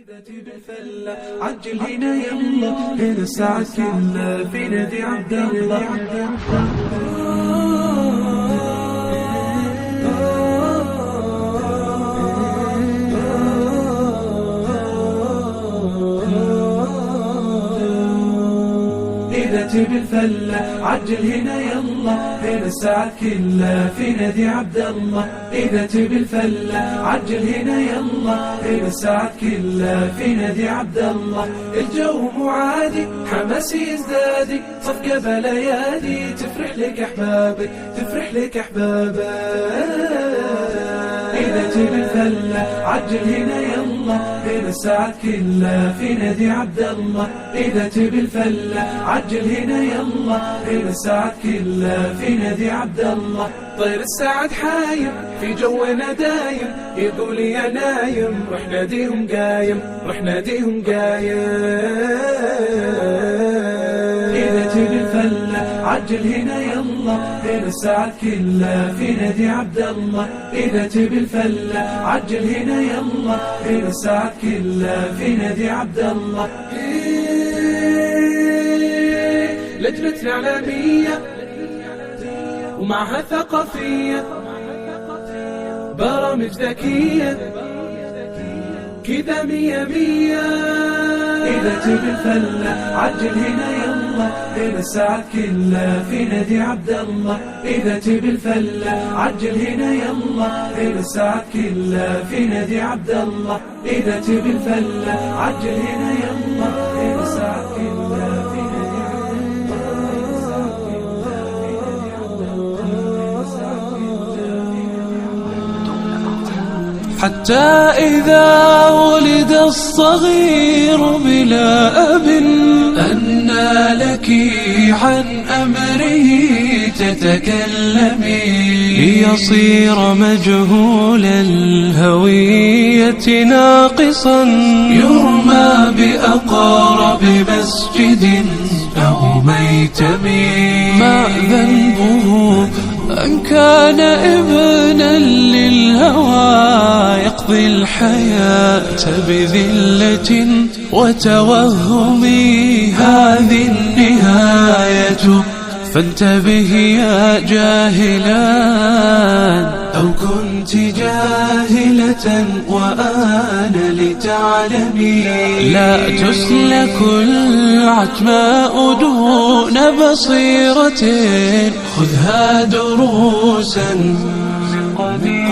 إذا تبي الفلة عجل هنا يلا، هنا الساعة كلها في نادي عبد الله. إذا تبي الفلة عجل هنا يلا، هنا الساعة كلها في نادي عبد الله. إذا تبي الفلة عجل هنا يلا، هنا الساعة كلها في نادي عبد الله. الجو مو عادي حماسي يزدادي، صفقة بليادي تفرح لك أحبابك، تفرح لك أحبابك. إذا تبي الفلة عجل هنا يلا، هنا الساعة كلها في نادي عبد الله. إذا تبي الفلة عجل هنا يلا، هنا الساعة كلها في نادي عبد الله. طير الساعد حايم في جونا دايم، يقول يا نايم روح ناديهم قايم، روح ناديهم قايم. إذا تبي الفلة عجل هنا يلا، هنا الساعة كلها في نادي عبد الله. إذا تبي الفلة عجل هنا يلا، هنا الساعة كلها في نادي عبد الله. لجنة إعلامية ومعها ثقافية، برامج ذكية كذا مية مية. إذا تبي الفلة عجل هنا يلا، هنا الساعة كلها في نادي عبد الله. إذا تبي الفلة عجل هنا يلا، هنا الساعة كلها في نادي عبد الله. إذا تبي الفلة عجل هنا يلا، هنا الساعة كلها في نادي عبد الله. حتى إذا ولد الصغير بلا أب، أنى لك عن أمره تتكلمي، ليصير مجهول الهوية ناقصا، يرمى بأقرب مسجد أو ميتم. ما ذنبه أن كان ابنا للهوى، يقضي الحياة بذلة وتوهم. هذه النهاية فانتبه يا جاهلان، أو كنت جاهلة وآن لتعلمي. لا تسلك العتماء دون بصيرة، خذها دروسا من قديم.